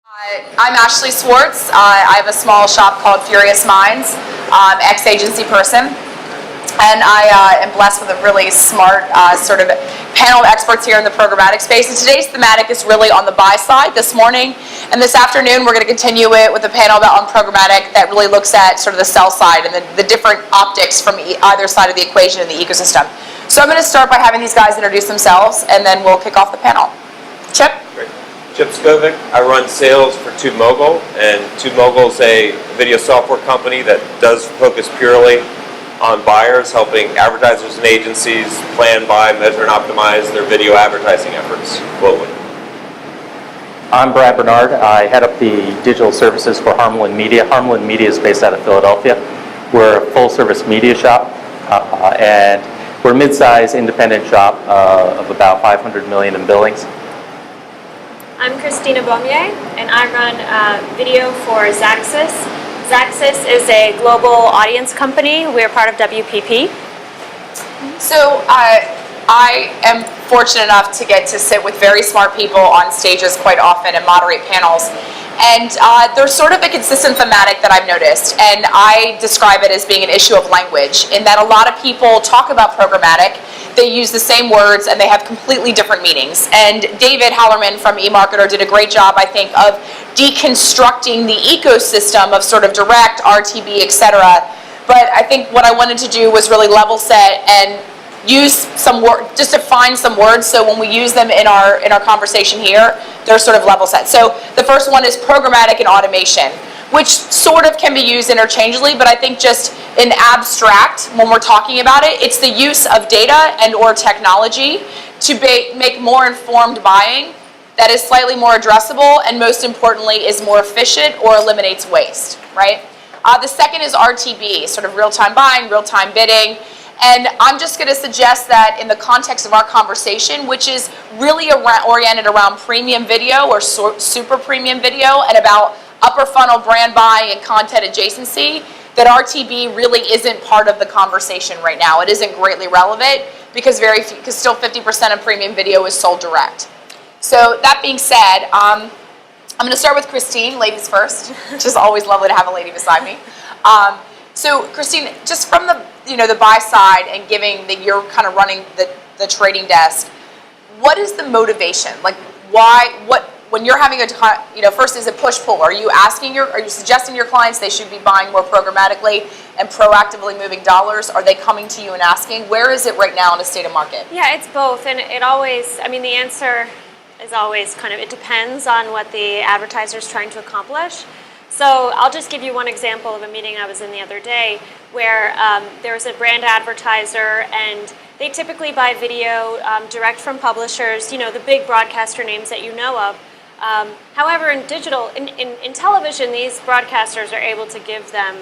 I'm Ashley Swartz. I have a small shop called Furious Minds, ex-agency person. And I am blessed with a really smart sort of panel of experts here in the programmatic space. And today's thematic is really on the buy side this morning. And this afternoon, we're going to continue it with a panel on programmatic that really looks at sort of the sell side and the different optics from either side of the equation in the ecosystem. So I'm going to start by having these guys introduce themselves, and then we'll kick off the panel. Chip? Great. Chip Skovic. I run sales for TubeMogul, and TubeMogul is a video software company that does focus purely on buyers, helping advertisers and agencies plan, buy, measure, and optimize their video advertising efforts globally. I'm Brad Bernard. I head up the digital services for Harmelin Media. Harmelin Media is based out of Philadelphia. We're a full-service media shop, and we're a mid-size independent shop of about $500 million in billings. I'm Christina Beaumier, and I run video for Xaxis. Xaxis is a global audience company. We're part of WPP. So I am fortunate enough to get to sit with very smart people on stages quite often and moderate panels. And there's sort of a consistent thematic that I've noticed, and I describe it as being an issue of language, in that a lot of people talk about programmatic, they use the same words, and they have completely different meanings. And David Hallerman from eMarketer did a great job, I think, of deconstructing the ecosystem of sort of direct, RTB, etc. But I think what I wanted to do was really level set and use some word, just to find some words, so when we use them in our conversation here, they're sort of level set. So the first one is programmatic and automation, which sort of can be used interchangeably, but I think just in abstract, when we're talking about it, it's the use of data and or technology to make more informed buying that is slightly more addressable, and most importantly is more efficient or eliminates waste, right? The second is RTB, sort of real-time buying, real-time bidding. And I'm just going to suggest that in the context of our conversation, which is really oriented around premium video or super premium video and about upper funnel brand buying and content adjacency, that RTB really isn't part of the conversation right now. It isn't greatly relevant because still 50% of premium video is sold direct. So that being said, I'm going to start with Christine, ladies first, which is always lovely to have a lady beside me. So Christine, just from the buy side and giving that you're kind of running the trading desk, what is the motivation? Like when you're having first is it push-pull? Are you suggesting your clients they should be buying more programmatically and proactively moving dollars? Are they coming to you and asking? Where is it right now in the state of market? Yeah, it's both, and the answer is always it depends on what the advertiser is trying to accomplish. So I'll just give you one example of a meeting I was in the other day where there was a brand advertiser, and they typically buy video direct from publishers, the big broadcaster names that you know of. However, in digital, in television, these broadcasters are able to give them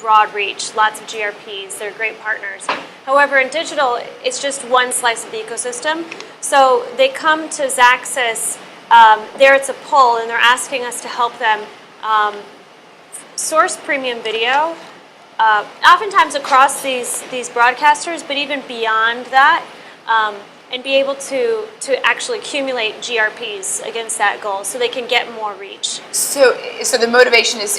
broad reach, lots of GRPs, they're great partners. However, in digital, it's just one slice of the ecosystem. So they come to Xaxis, there it's a pull, and they're asking us to help them source premium video, oftentimes across these broadcasters, but even beyond that, and be able to actually accumulate GRPs against that goal so they can get more reach. So the motivation is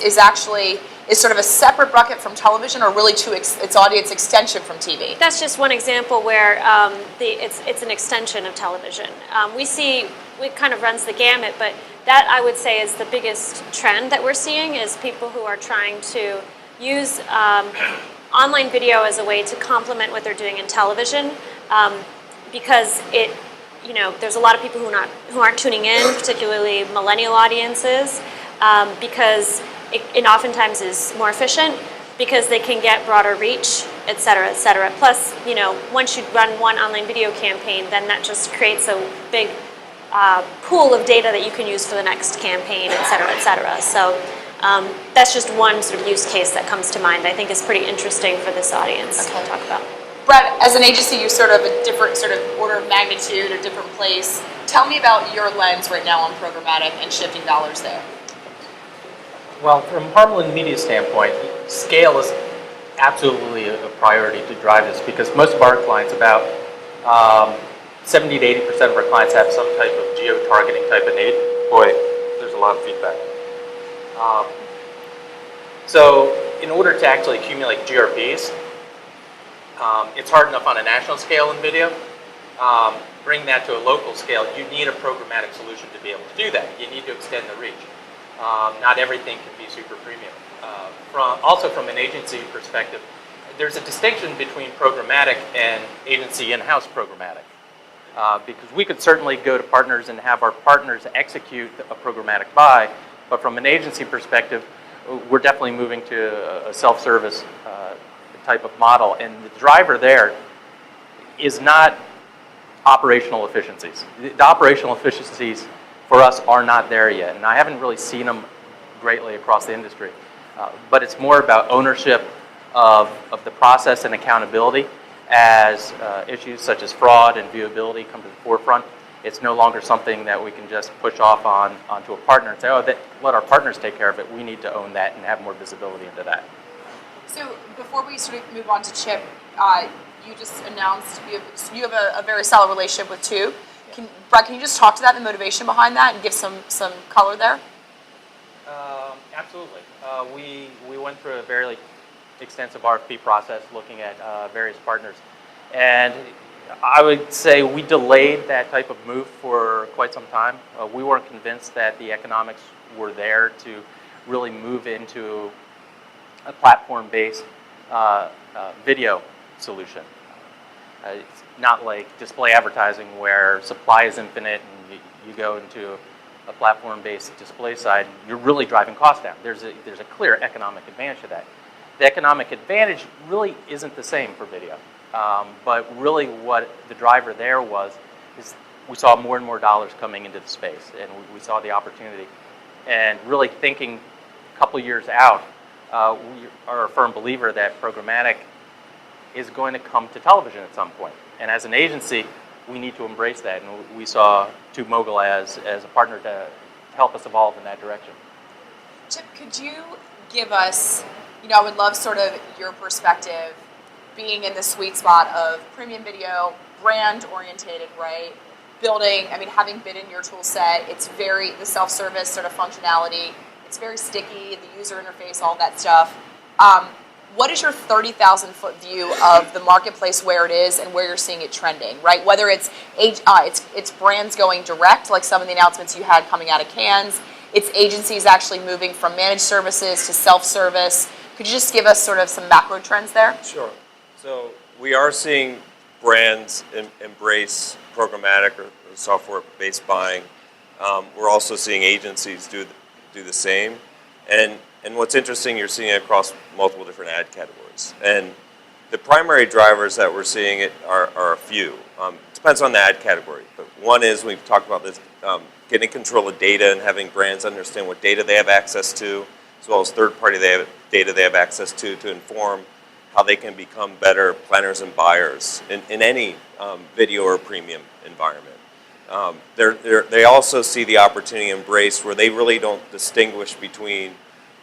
sort of a separate bucket from television, or really its audience extension from TV? That's just one example where it's an extension of television. It kind of runs the gamut, but that I would say is the biggest trend that we're seeing is people who are trying to use online video as a way to complement what they're doing in television, because there's a lot of people who aren't tuning in, particularly millennial audiences, because it oftentimes is more efficient because they can get broader reach, et cetera, et cetera. Plus, once you run one online video campaign, then that just creates a big pool of data that you can use for the next campaign, et cetera, et cetera. So that's just one sort of use case that comes to mind I think is pretty interesting for this audience to talk about. Brad, as an agency, you're sort of a different sort of order of magnitude, a different place. Tell me about your lens right now on programmatic and shifting dollars there. Well, from Harmelin Media standpoint, scale is absolutely a priority to drive this, because most of our clients, about 70 to 80% of our clients, have some type of geo-targeting type of need. Boy, there's a a lot of feedback. So in order to actually accumulate GRPs, it's hard enough on a national scale in video. Bring that to a local scale, you need a programmatic solution to be able to do that. You need to extend the reach. Not everything can be super premium. Also from an agency perspective, there's a distinction between programmatic and agency in-house programmatic. Because we could certainly go to partners and have our partners execute a programmatic buy, but from an agency perspective, we're definitely moving to a self-service type of model. And the driver there is not operational efficiencies. The operational efficiencies for us are not there yet, and I haven't really seen them greatly across the industry. But it's more about ownership of the process and accountability as issues such as fraud and viewability come to the forefront. It's no longer something that we can just push off onto a partner and say, oh, let our partners take care of it. We need to own that and have more visibility into that. So before we sort of move on to Chip, you just announced you have a very solid relationship with Two. Brett, can you just talk to that and the motivation behind that and give some color there? Absolutely. We went through a very extensive RFP process looking at various partners. And I would say we delayed that type of move for quite some time. We weren't convinced that the economics were there to really move into a platform-based video solution. It's not like display advertising where supply is infinite and you go into a platform-based display side, you're really driving costs down. There's a clear economic advantage to that. The economic advantage really isn't the same for video. But really what the driver there is we saw more and more dollars coming into the space, and we saw the opportunity. And really thinking a couple years out, we are a firm believer that programmatic is going to come to television at some point. And as an agency, we need to embrace that. And we saw TubeMogul as a partner to help us evolve in that direction. Chip, could you give us, I would love sort of your perspective, being in the sweet spot of premium video, brand orientated, right? Building, having been in your tool set, it's the self-service sort of functionality, it's very sticky, the user interface, all that stuff. What is your 30,000 foot view of the marketplace, where it is and where you're seeing it trending, right? Whether it's brands going direct, like some of the announcements you had coming out of Cannes, it's agencies actually moving from managed services to self-service. Could you just give us sort of some macro trends there? Sure. So we are seeing brands embrace programmatic or software-based buying. We're also seeing agencies do the same. And what's interesting, you're seeing it across multiple different ad categories. And the primary drivers that we're seeing it are a few. It depends on the ad category. But one is, we've talked about this, getting control of data and having brands understand what data they have access to, as well as third-party data they have access to inform how they can become better planners and buyers in any video or premium environment. They also see the opportunity embraced where they really don't distinguish between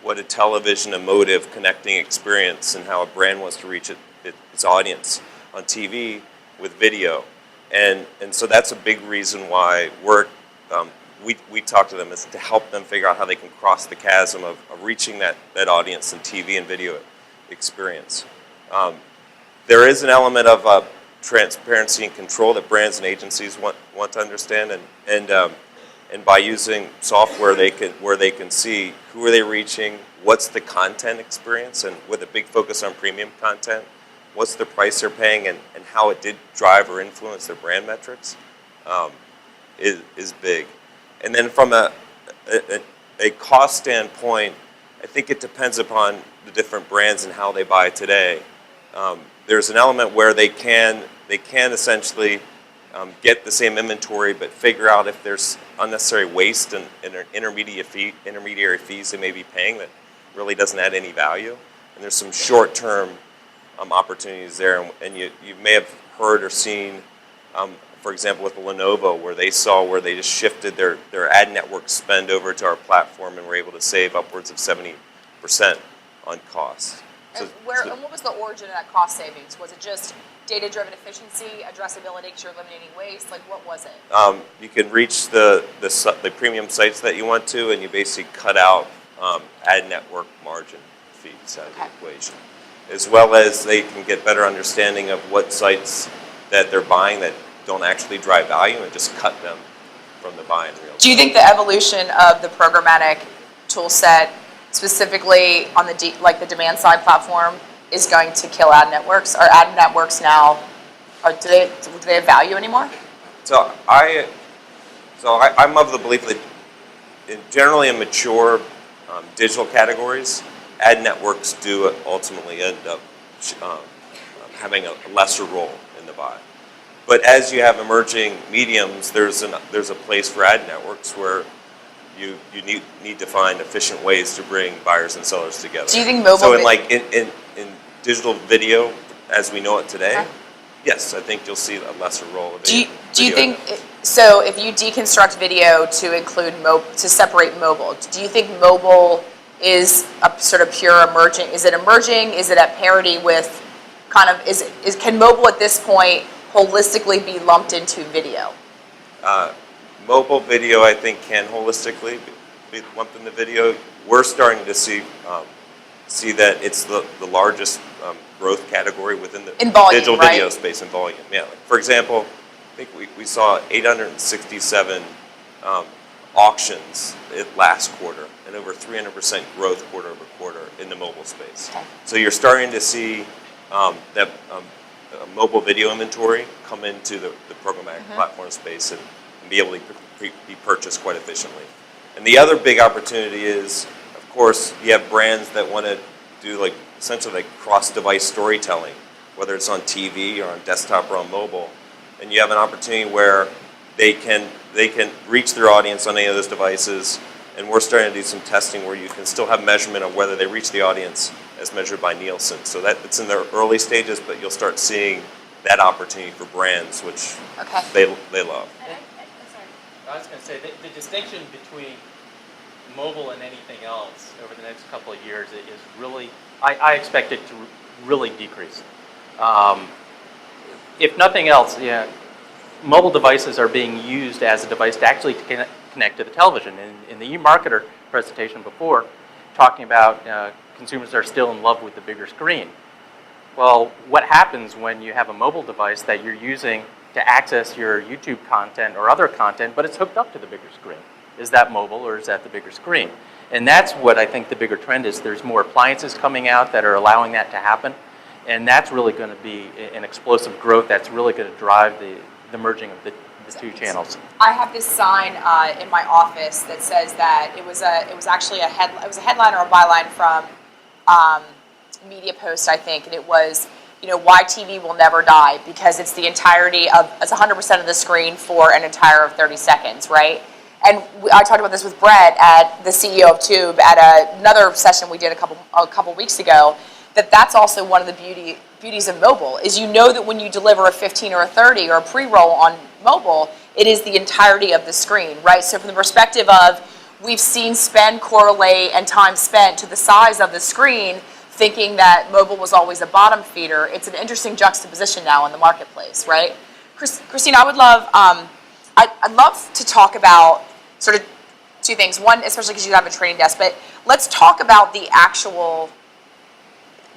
what a television emotive connecting experience and how a brand wants to reach its audience on TV with video. And so that's a big reason why we talk to them, is to help them figure out how they can cross the chasm of reaching that audience in TV and video experience. There is an element of transparency and control that brands and agencies want to understand, and by using software where they can see who are they reaching, what's the content experience, and with a big focus on premium content, what's the price they're paying, and how it did drive or influence their brand metrics is big. And then from a cost standpoint, I think it depends upon the different brands and how they buy today. There's an element where they can essentially get the same inventory, but figure out if there's unnecessary waste and intermediary fees they may be paying that really doesn't add any value. And there's some short-term opportunities there. And you may have heard or seen, for example, with Lenovo, where they just shifted their ad network spend over to our platform and were able to save upwards of 70% on costs. And what was the origin of that cost savings? Was it just data-driven efficiency, addressability, because you're eliminating waste? Like, what was it? You can reach the premium sites that you want to, and you basically cut out ad network margin fees out of the equation. As well as they can get better understanding of what sites that they're buying that don't actually drive value and just cut them from the buy in real time. Do you think the evolution of the programmatic tool set, specifically on the demand side platform, is going to kill ad networks? Are ad networks now, do they have value anymore? So I'm of the belief that generally in mature digital categories, ad networks do ultimately end up having a lesser role in the buy. But as you have emerging mediums, there's a place for ad networks where you need to find efficient ways to bring buyers and sellers together. Do you think mobile? So in digital video, as we know it today, yes, I think you'll see a lesser role of video. Do you think so? If you deconstruct video to include to separate mobile, do you think mobile is a sort of pure emerging? Is it emerging? Is it at parity with kind of can mobile at this point holistically be lumped into video? Mobile video, I think, can holistically be lumped into video. We're starting to see that it's the largest growth category within the digital video space in volume. Yeah. Like, for example, I think we saw 867 auctions last quarter and over 300% growth quarter over quarter in the mobile space. Okay. So you're starting to see that mobile video inventory come into the programmatic platform space and be able to be purchased quite efficiently. And the other big opportunity is, of course, you have brands that want to do essentially cross-device storytelling, whether it's on TV or on desktop or on mobile. And you have an opportunity where they can reach their audience on any of those devices. And we're starting to do some testing where you can still have measurement of whether they reach the audience as measured by Nielsen. So it's in their early stages, but you'll start seeing that opportunity for brands, which they love. I was going to say, the distinction between mobile and anything else over the next couple of years is really, I expect it to really decrease. If nothing else, mobile devices are being used as a device to actually connect to the television. In the eMarketer presentation before, talking about consumers are still in love with the bigger screen. Well, what happens when you have a mobile device that you're using to access your YouTube content or other content, but it's hooked up to the bigger screen? Is that mobile or is that the bigger screen? And that's what I think the bigger trend is. There's more appliances coming out that are allowing that to happen, and that's really going to be an explosive growth that's really going to drive the merging of the two channels. I have this sign in my office that says that it was actually a headline or a byline from Media Post, I think, and it was, why TV will never die, because it's the entirety of, it's 100% of the screen for an entire of 30 seconds, right? And I talked about this with Brett, at the CEO of Tube, at another session we did a couple weeks ago, that's also one of the beauties of mobile, is that when you deliver a 15 or a 30 or a pre-roll on mobile, it is the entirety of the screen, right? So from the perspective of, we've seen spend correlate and time spent to the size of the screen, thinking that mobile was always a bottom feeder. It's an interesting juxtaposition now in the marketplace, right? Christina, I'd love to talk about sort of two things. One, especially because you have a training desk, but let's talk about the actual,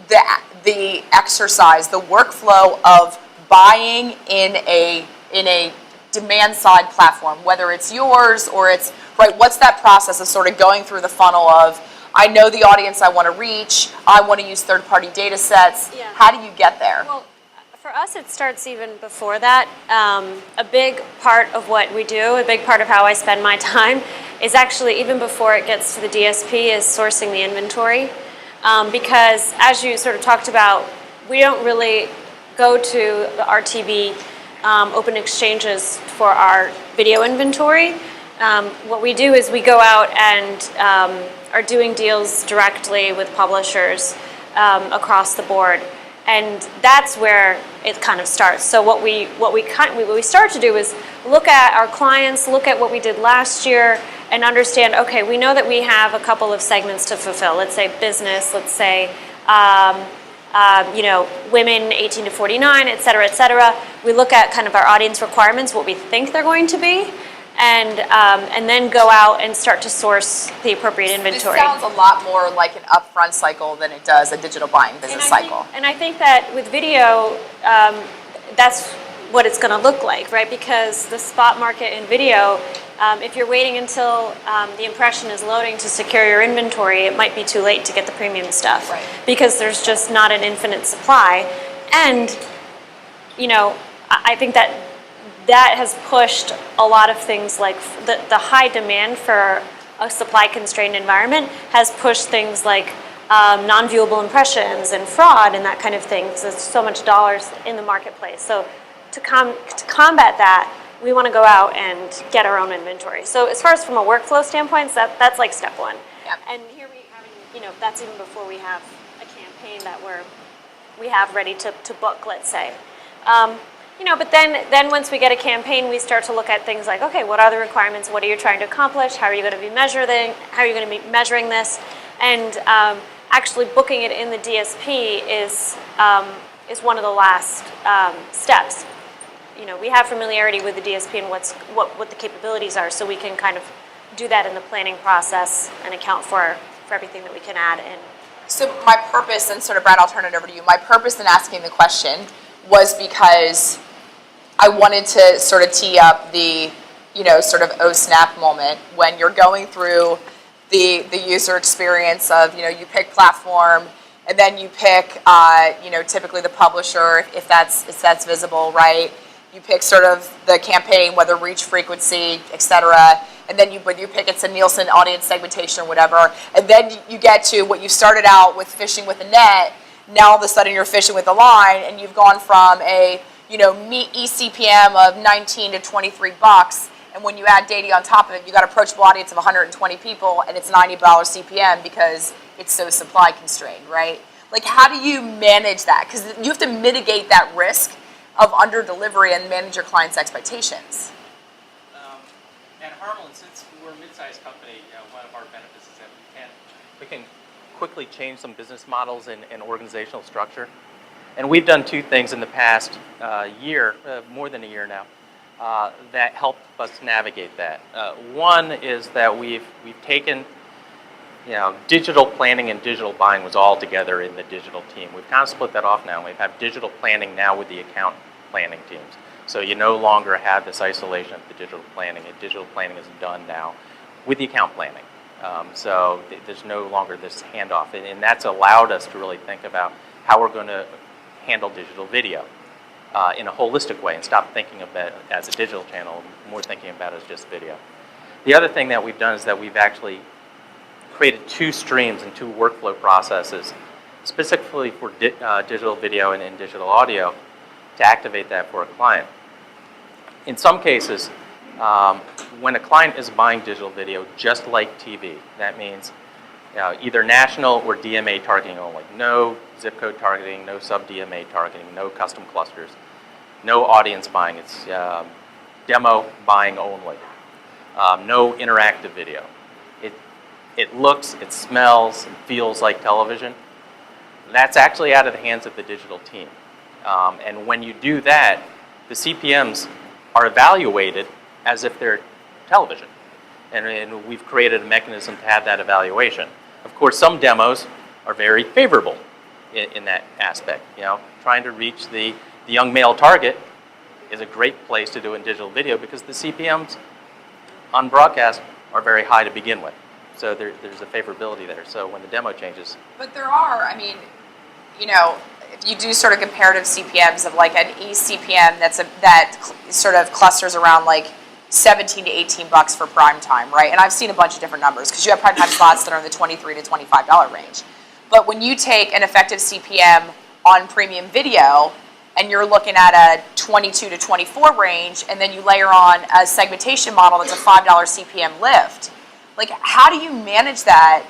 the exercise, the workflow of buying in a demand side platform, whether it's yours or it's, right, what's that process of sort of going through the funnel of, I know the audience I want to reach, I want to use third-party data sets. Yeah. How do you get there? Well, for us, it starts even before that. A big part of what we do, a big part of how I spend my time, is actually, even before it gets to the DSP, is sourcing the inventory. Because as you sort of talked about, we don't really go to the RTB open exchanges for our video inventory. What we do is we go out and are doing deals directly with publishers across the board, and that's where it kind of starts. So what we start to do is look at our clients, look at what we did last year, and understand, okay, we know that we have a couple of segments to fulfill. Let's say business, let's say women 18 to 49, et cetera, et cetera. We look at kind of our audience requirements, what we think they're going to be, and then go out and start to source the appropriate inventory. This sounds a lot more like an upfront cycle than it does a digital buying business cycle. And I think that with video, that's what it's going to look like, right? Because the spot market in video, if you're waiting until the impression is loading to secure your inventory, it might be too late to get the premium stuff. Right. Because there's just not an infinite supply. And, I think that has pushed a lot of things like the high demand for a supply constrained environment has pushed things like non-viewable impressions and fraud and that kind of thing, because there's so much dollars in the marketplace. So to combat that, we want to go out and get our own inventory. So as far as from a workflow standpoint, that's like step one. Yep. And here we have, that's even before we have a campaign that we have ready to book, let's say. But then once we get a campaign, we start to look at things like, okay, what are the requirements? What are you trying to accomplish? How are you going to be measuring? How are you going to be measuring this? And actually booking it in the DSP is one of the last steps. We have familiarity with the DSP and what the capabilities are, so we can kind of do that in the planning process and account for everything that we can add in. So my purpose, and sort of Brad, I'll turn it over to you. My purpose in asking the question was because I wanted to sort of tee up the, sort of oh snap moment when you're going through the user experience of, you pick platform, and then you pick, typically the publisher, if that's visible, right? You pick sort of the campaign, whether reach, frequency, et cetera, and then you pick it's a Nielsen audience segmentation or whatever, and then you get to what you started out with fishing with a net. Now all of a sudden you're fishing with a line, and you've gone from a eCPM of 19 to 23 bucks, and when you add data on top of it, you got an approachable audience of 120 people, and it's $90 CPM because it's so supply constrained, right? Like, how do you manage that? Because you have to mitigate that risk of under delivery and manage your clients' expectations. At Harmland, since we're a mid-sized company, one of our benefits is that we can quickly change some business models and organizational structure. And we've done two things in the past year, more than a year now, that helped us navigate that. One is that we've taken, digital planning and digital buying was all together in the digital team. We've kind of split that off now. We have digital planning now with the account planning teams. So you no longer have this isolation of the digital planning. And digital planning is done now with the account planning. So there's no longer this handoff. And that's allowed us to really think about how we're going to handle digital video in a holistic way and stop thinking of it as a digital channel, more thinking about it as just video. The other thing that we've done is that we've actually created two streams and two workflow processes specifically for digital video and digital audio to activate that for a client. In some cases, when a client is buying digital video, just like TV, that means either national or DMA targeting only. No zip code targeting, no sub-DMA targeting, no custom clusters, no audience buying. It's demo buying only. No interactive video. It looks, it smells, and feels like television. That's actually out of the hands of the digital team. And when you do that, the CPMs are evaluated as if they're television. And we've created a mechanism to have that evaluation. Of course, some demos are very favorable in that aspect. Trying to reach the young male target is a great place to do in digital video because the CPMs on broadcast are very high to begin with. So there's a favorability there. So when the demo changes. But there are, if you do sort of comparative CPMs of like an eCPM that sort of clusters around like 17 to 18 bucks for prime time, right? And I've seen a bunch of different numbers because you have prime time slots that are in the $23 to $25 range. But when you take an effective CPM on premium video and you're looking at a 22 to 24 range, and then you layer on a segmentation model that's a $5 CPM lift, like how do you manage that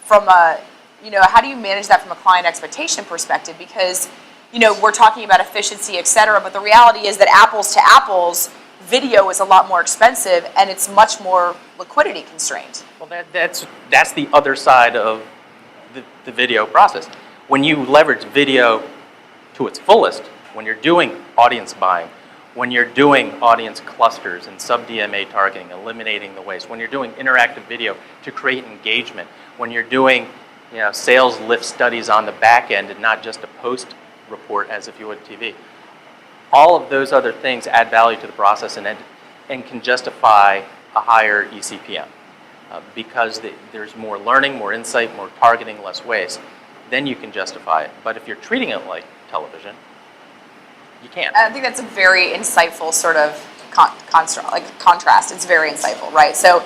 from a client expectation perspective? Because, we're talking about efficiency, et cetera, but the reality is that apples to apples, video is a lot more expensive and it's much more liquidity constrained. Well, that's the other side of the video process. When you leverage video to its fullest, when you're doing audience buying, when you're doing audience clusters and sub-DMA targeting, eliminating the waste, when you're doing interactive video to create engagement, when you're doing sales lift studies on the back end and not just a post report as if you would TV, all of those other things add value to the process and can justify a higher eCPM because there's more learning, more insight, more targeting, less waste. Then you can justify it. But if you're treating it like television, you can't. I think that's a very insightful sort of contrast. It's very insightful, right? So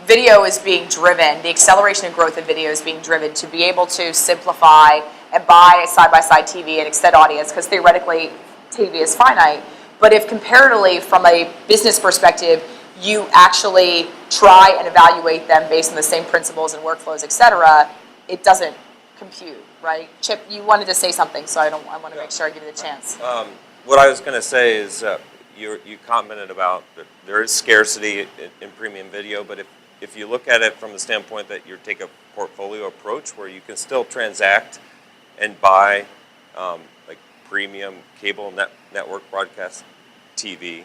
video is being driven, the acceleration and growth of video is being driven to be able to simplify and buy a side-by-side TV and extend audience, because theoretically TV is finite. But if comparatively from a business perspective, you actually try and evaluate them based on the same principles and workflows, et cetera, it doesn't compute, right? Chip, you wanted to say something, so I want to make sure I give you the chance. What I was going to say is you commented about that there is scarcity in premium video, but if you look at it from the standpoint that you take a portfolio approach where you can still transact and buy like premium cable network broadcast TV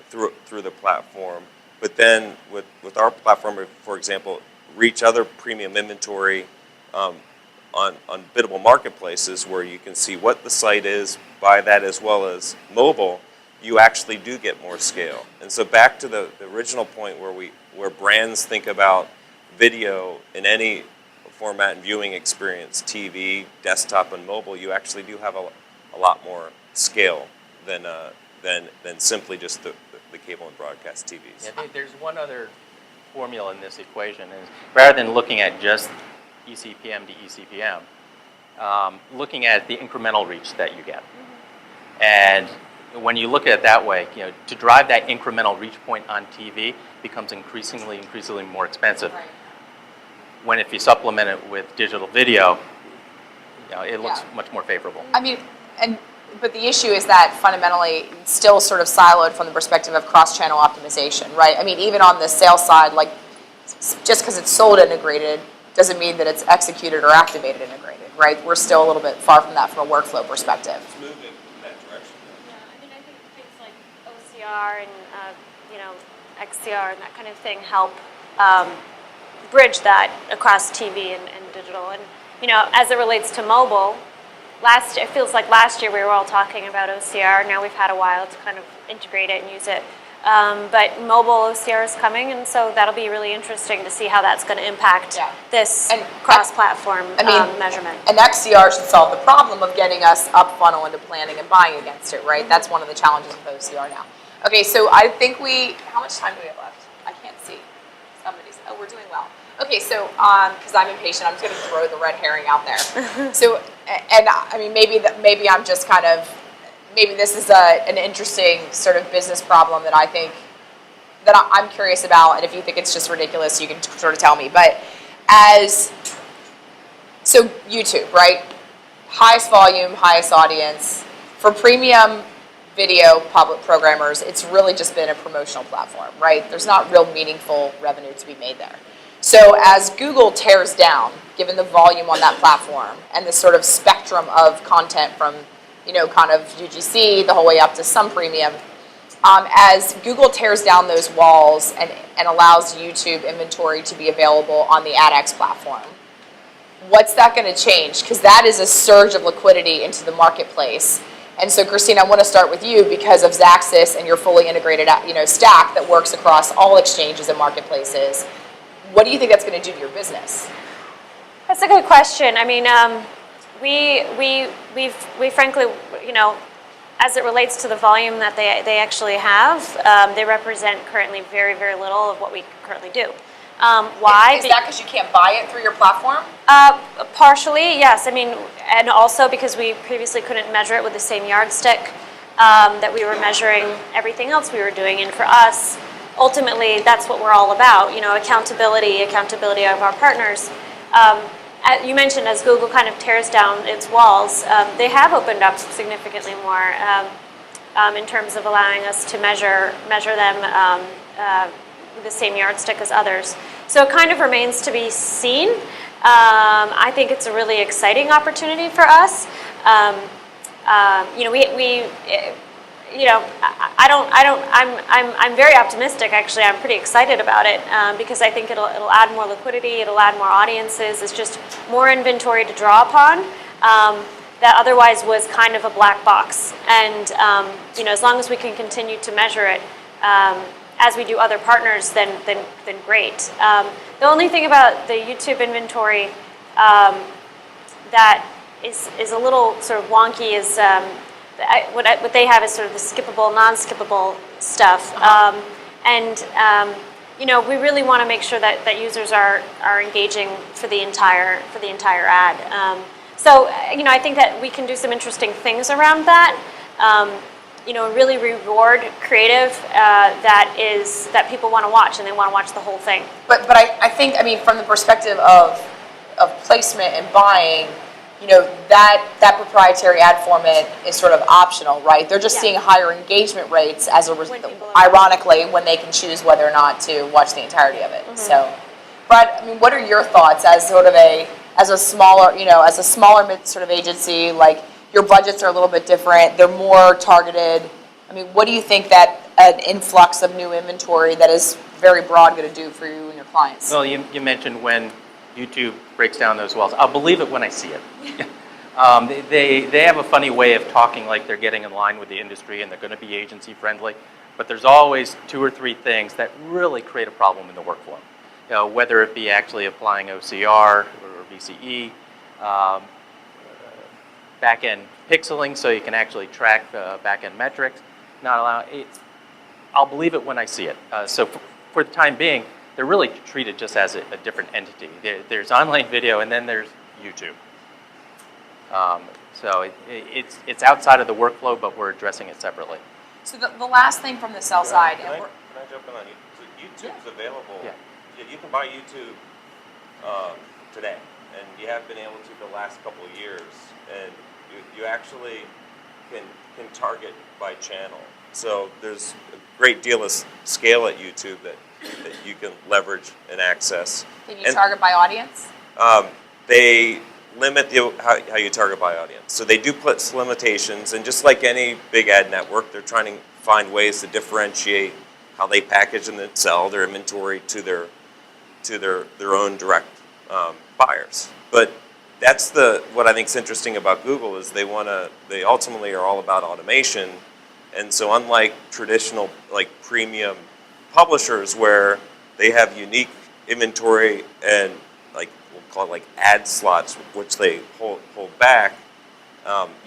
through the platform, but then with our platform, for example, reach other premium inventory on biddable marketplaces where you can see what the site is, buy that as well as mobile, you actually do get more scale. And so back to the original point where brands think about video in any format and viewing experience, TV, desktop, and mobile, you actually do have a lot more scale than simply just the cable and broadcast TVs. Yeah, there's one other formula in this equation, is rather than looking at just eCPM to eCPM, looking at the incremental reach that you get. And when you look at it that way, to drive that incremental reach point on TV becomes increasingly more expensive. Right. When if you supplement it with digital video, it looks much more favorable. I mean, but the issue is that fundamentally it's still sort of siloed from the perspective of cross-channel optimization, right? I mean, even on the sales side, like just because it's sold integrated doesn't mean that it's executed or activated integrated, right? We're still a little bit far from that from a workflow perspective. It's moving in that direction. Yeah, I mean, I think things like OCR and XCR and that kind of thing help bridge that across TV and digital. And as it relates to mobile, it feels like last year we were all talking about OCR. Now we've had a while to kind of integrate it and use it. But mobile OCR is coming, and so that'll be really interesting to see how that's going to impact this cross-platform measurement. And XCR should solve the problem of getting us up funnel into planning and buying against it, right? That's one of the challenges of OCR now. Okay, so I think how much time do we have left? I can't see. We're doing well. Okay, so because I'm impatient, I'm just going to throw the red herring out there. So, and I mean, maybe I'm just kind of, maybe this is an interesting sort of business problem that I'm curious about, and if you think it's just ridiculous, you can sort of tell me. But so YouTube, right? Highest volume, highest audience. For premium video public programmers, it's really just been a promotional platform, right? There's not real meaningful revenue to be made there. So as Google tears down, given the volume on that platform and the sort of spectrum of content from kind of UGC the whole way up to some premium, as Google tears down those walls and allows YouTube inventory to be available on the AdX platform, what's that going to change? Because that is a surge of liquidity into the marketplace. And so, Christine, I want to start with you because of Xaxis and your fully integrated stack that works across all exchanges and marketplaces. What do you think that's going to do to your business? That's a good question. I mean, we frankly, as it relates to the volume that they actually have, they represent currently very, very little of what we currently do. Why? Is that because you can't buy it through your platform? Partially, yes. I mean, and also because we previously couldn't measure it with the same yardstick that we were measuring everything else we were doing. And for us, ultimately, that's what we're all about. Accountability of our partners. You mentioned as Google kind of tears down its walls, they have opened up significantly more in terms of allowing us to measure them with the same yardstick as others. So it kind of remains to be seen. I think it's a really exciting opportunity for us. You know, I'm very optimistic. Actually, I'm pretty excited about it because I think it'll add more liquidity, it'll add more audiences. It's just more inventory to draw upon that otherwise was kind of a black box. And you know, as long as we can continue to measure it as we do other partners, then great. The only thing about the YouTube inventory that is a little sort of wonky is what they have is sort of the skippable, non-skippable stuff. You know, we really want to make sure that users are engaging for the entire ad. So you know, I think that we can do some interesting things around that. You know, really reward creative that people want to watch, and they want to watch the whole thing. But I think, I mean, from the perspective of placement and buying, you know, that proprietary ad format is sort of optional, right? They're just seeing higher engagement rates as a ironically, when they can choose whether or not to watch the entirety of it. Mm-hmm. So, Brad, I mean, what are your thoughts as sort of as a smaller sort of agency? Like, your budgets are a little bit different. They're more targeted. I mean, what do you think that an influx of new inventory that is very broad going to do for you and your clients? Well, you mentioned when YouTube breaks down those wells. I'll believe it when I see it. They have a funny way of talking like they're getting in line with the industry and they're going to be agency friendly, but there's always 2 or 3 things that really create a problem in the workflow. You know, whether it be actually applying OCR or VCE, back-end pixeling so you can actually track back-end metrics, not allow it. I'll believe it when I see it. So for the time being, they're really treated just as a different entity. There's online video and then there's YouTube. So it's outside of the workflow, but we're addressing it separately. So the last thing from the sell side. Can I jump in on YouTube? So YouTube's available. Yeah. You can buy YouTube today, and you have been able to the last couple of years, and you actually can target by channel. So there's a great deal of scale at YouTube that you can leverage and access. Can you target by audience? They limit how you target by audience. So they do put limitations, and just like any big ad network, they're trying to find ways to differentiate how they package and then sell their inventory to their own direct buyers. But that's what I think is interesting about Google is they ultimately are all about automation, and so unlike traditional like premium publishers where they have unique inventory and like we'll call it like ad slots which they hold back,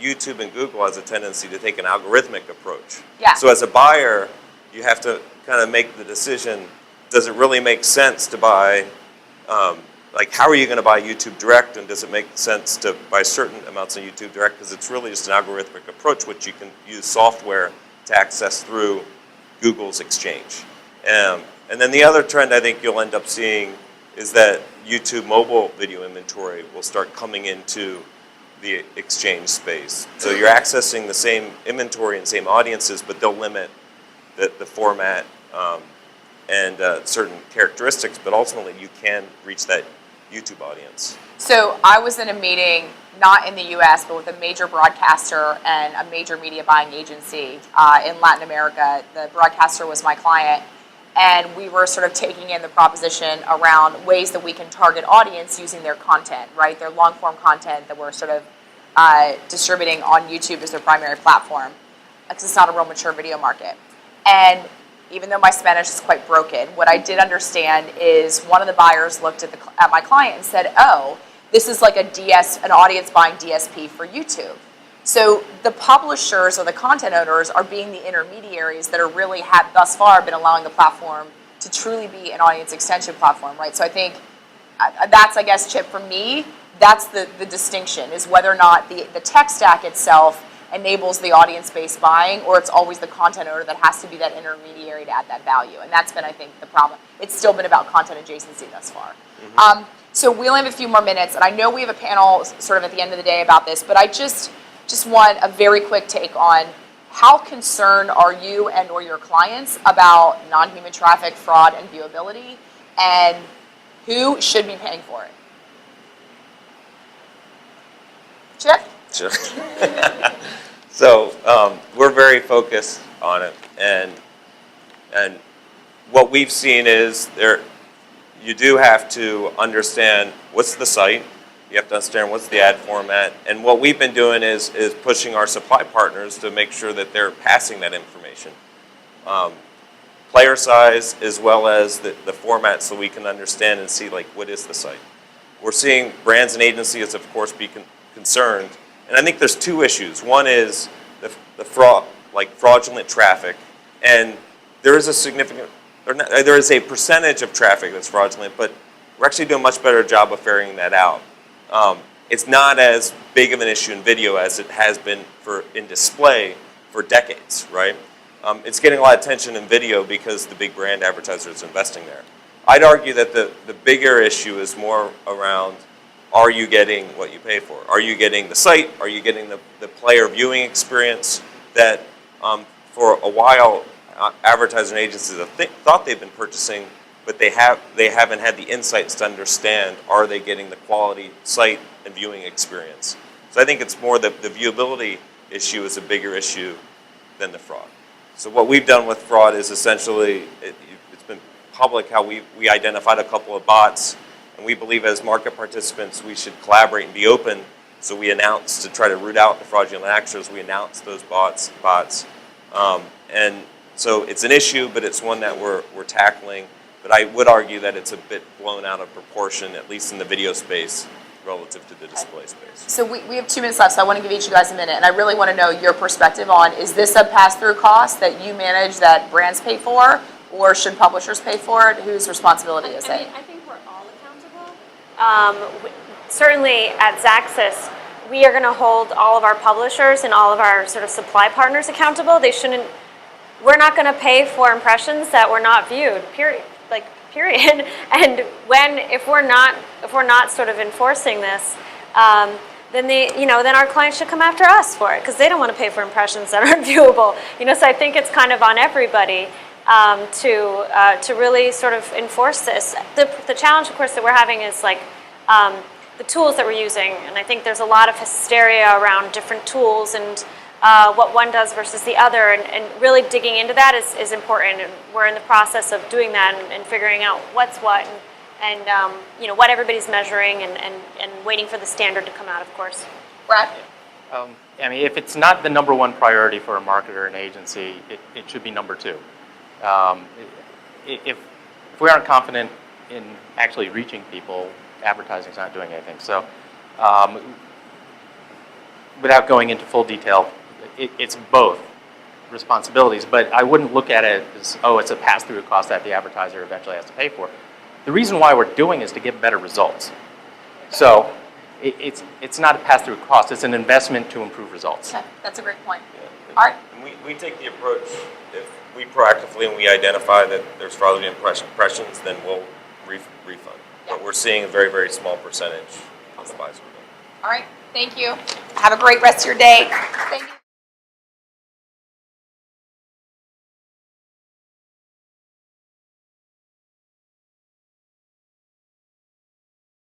YouTube and Google has a tendency to take an algorithmic approach. Yeah. So as a buyer, you have to kind of make the decision: does it really make sense to buy? Like, how are you going to buy YouTube Direct, and does it make sense to buy certain amounts of YouTube Direct? Because it's really just an algorithmic approach, which you can use software to access through Google's Exchange. And then the other trend I think you'll end up seeing is that YouTube mobile video inventory will start coming into the Exchange space. So you're accessing the same inventory and same audiences, but they'll limit the format and certain characteristics, but ultimately you can reach that YouTube audience. So I was in a meeting, not in the U.S., but with a major broadcaster and a major media buying agency in Latin America. The broadcaster was my client, and we were sort of taking in the proposition around ways that we can target audience using their content, right? Their long-form content that we're sort of distributing on YouTube as their primary platform. It's not a real mature video market. And even though my Spanish is quite broken, what I did understand is one of the buyers looked at my client and said, oh, this is like an audience buying DSP for YouTube. So the publishers or the content owners are being the intermediaries that are really have thus far been allowing the platform to truly be an audience extension platform, right? So I think that's, I guess, Chip, for me, that's the distinction, is whether or not the tech stack itself enables the audience-based buying, or it's always the content owner that has to be that intermediary to add that value. And that's been, I think, the problem. It's still been about content adjacency thus far. Mm-hmm. So we only have a few more minutes, and I know we have a panel sort of at the end of the day about this, but I just want a very quick take on how concerned are you and or your clients about non-human traffic, fraud, and viewability, and who should be paying for it? Chip? Sure. So we're very focused on it, and what we've seen is you do have to understand what's the site. You have to understand what's the ad format, and what we've been doing is pushing our supply partners to make sure that they're passing that information, player size as well as the format, so we can understand and see like what is the site. We're seeing brands and agencies, of course, be concerned, and I think there's two issues. One is the fraud, like fraudulent traffic, and there is a percentage of traffic that's fraudulent, but we're actually doing a much better job of ferreting that out. It's not as big of an issue in video as it has been in display for decades, right? It's getting a lot of attention in video because the big brand advertisers are investing there. I'd argue that the bigger issue is more around, are you getting what you pay for? Are you getting the site? Are you getting the player viewing experience that for a while advertising agencies have thought they've been purchasing, but they haven't had the insights to understand, are they getting the quality site and viewing experience? So I think it's more the viewability issue is a bigger issue than the fraud. So what we've done with fraud is essentially, it's been public how we identified a couple of bots, and we believe as market participants we should collaborate and be open. So we announced, to try to root out the fraudulent actors, we announced those bots. And so it's an issue, but it's one that we're tackling. But I would argue that it's a bit blown out of proportion, at least in the video space, relative to the display space. So we have 2 minutes left, so I want to give each of you guys a minute, and I really want to know your perspective on, is this a pass-through cost that you manage that brands pay for, or should publishers pay for it? Whose responsibility is it? I think we're all accountable. Certainly at Xaxis, we are going to hold all of our publishers and all of our sort of supply partners accountable. We're not going to pay for impressions that were not viewed, period. And if we're not sort of enforcing this, then our clients should come after us for it, because they don't want to pay for impressions that aren't viewable. So I think it's kind of on everybody to really sort of enforce this. The challenge, of course, that we're having is the tools that we're using, and I think there's a lot of hysteria around different tools and what one does versus the other, and really digging into that is important. And we're in the process of doing that and figuring out what's what and what everybody's measuring and waiting for the standard to come out, of course. Brad? If it's not the number one priority for a marketer and agency, it should be number 2. If we aren't confident in actually reaching people, advertising's not doing anything. So without going into full detail, it's both responsibilities, but I wouldn't look at it as, it's a pass-through cost that the advertiser eventually has to pay for. The reason why we're doing is to get better results. So it's not a pass-through cost, it's an investment to improve results. Okay, that's a great point. Yeah. All right. And we take the approach, if we proactively and we identify that there's fraudulent impressions, then we'll refund. Yeah. But we're seeing a very, very small percentage on the buy side. All right, thank you. Have a great rest of your day.